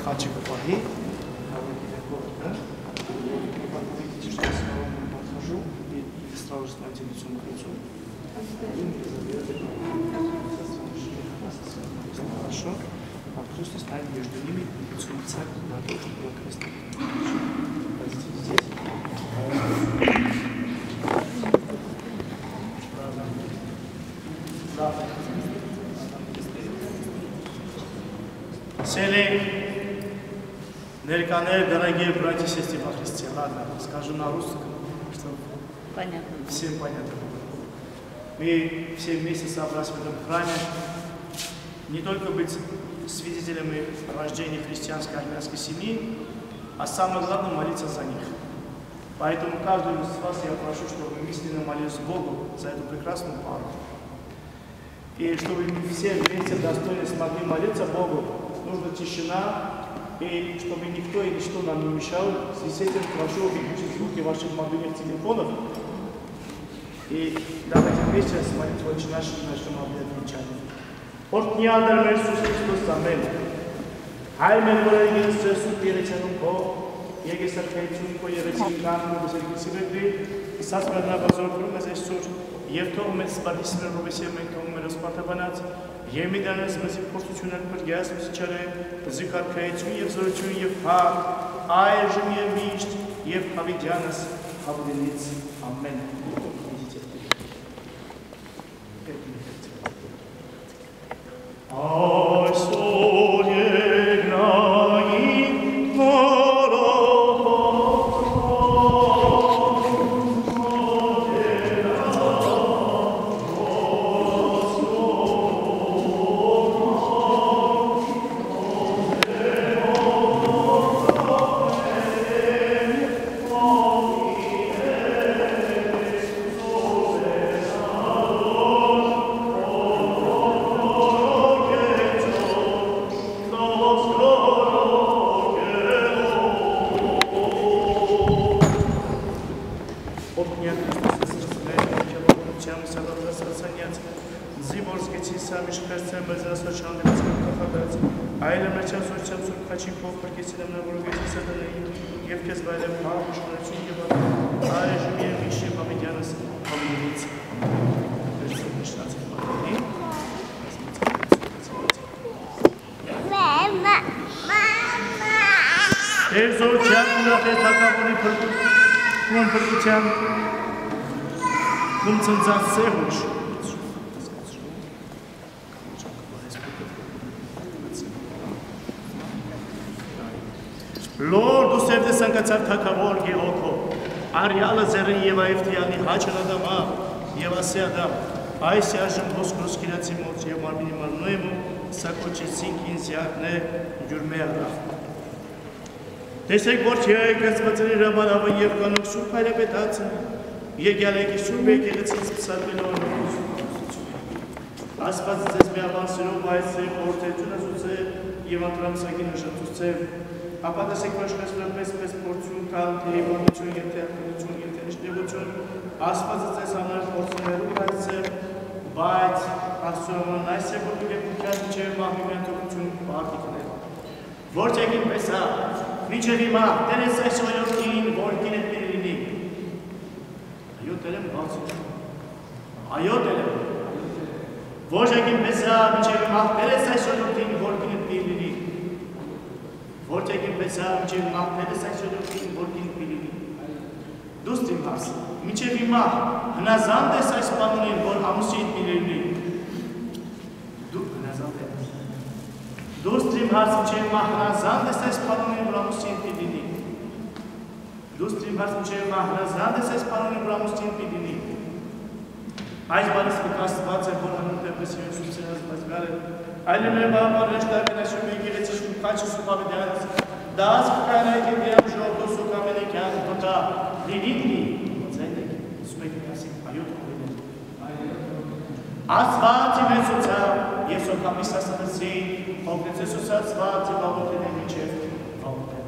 խաչը կպահի, Хорошо. А просто ставим между ними цуцак на точку креста. Здесь. Сели, нерканер, дорогие братья и сестры во Христе. Ладно, скажу на русском, чтобы понятно. Всем понятно. Мы все вместе собрались в этом храме, не только быть свидетелями рождения христианской армянской семьи, а самое главное молиться за них. Поэтому каждого из вас я прошу, чтобы мы мысленно молились Богу за эту прекрасную пару. И чтобы мы все вместе достойно смогли молиться Богу, нужна тишина, и чтобы никто и ничто нам не мешал. В связи с этим прошу выключить звуки ваших мобильных телефонов. И давайте вместе смотреть «Отче наш» и начнем отвечать. Օրհնյալ մեր Հիսուս Քրիստոս ամեն։ Հայր մեր որեգից սուտ երեչանում քո, եկեսարքայություն քո երեչին կանն ու բսերքիսի վերդի, իսաս մերնաբազորքրում ես այսօր, և թող մեզ սպատիս մեր ռոբեսի մենք թող մեր սպատաբանած, և մի դանես մեզի փորձություններ պրգյաս մսիչարե, զիկարքայություն և զորություն և հակ, այժմ և միշտ և հավիդյանս հավդենից ամեն։ Լոր դու սերդես անկացար թակավոր գեղոքո, արյալը ձերին և այվտիանի հաչն ադամա և ասի ադամ, այս այժմ ոսկրոս կիրացի մոց և մարմինի մարմնոյմու սակոչեցինք ինձ յակնե ջուրմե առավ։ Տեսեք որ չյայք ասվածերի հրամանավը և կանոք սուրբ հայրապետացը, եկյալ եկի սուրբ եկեղեցից պսատվելով ասված ձեզ միաբան սրով այցև, որդեջուն ասուցև և անդրամսագին հշացուցև, ապա տեսեք մաշկասրով պես փորձություն տալ, թե իվանություն, եթե ակնություն, եթե նշտեղություն, ասվածը ձեզ համար փորձներում այցև, բայց ասուաման այս է, որ դուք եք ուքյան միջև մահմիմյան թողություն պարտիքներ։ Որ չեքին պես հա, միջև հիմա, տերես այս օրյորդին, որ կինետ պիրինի։ Այո տերեմ բացություն, այո տերեմ։ Ոչ եկին պես հա, միջև հիմա, տերես այս օրյորդին, որ կինետ պիրինի։ Ոչ եկին պես հա, միջև հիմա, տերես այս օրյորդին, որ կինետ պիրինի։ Դուստ իմ հարս, միջև հիմա, հնազանդ ես այս պանունին, որ ամուսին պիրինի։ Դու հնազանդ ես։ Դուստ իմ հարս, միջև հիմա, հնազանդ ես այս պանունին, որ ամուսին պիրինի։ Դուստ իմ հարս, միջև հիմա, հնազանդ ես այս պանունին, որ ամուսին պիրինի։ Այս բանից կկաստված է, որ հանուն տեպես Հիսուս սենած բազգար է, այլը մեր բաղաբար հեշտարկն ասում եկեղեցի շուտ խաչը սուպավիդյանց, դաս կկայնայք է դիամ ժողդոս ու կամենեկյան տոտա, դինիդնի, ծայդ եք, սում եք ասիք, այոտ կողիներ։ Ասված իմ Հեսուցա, ես ոքամիս ասացին, հոգնեց Հեսուս ասված իմ աղոտեն է միջև, աղոտեն,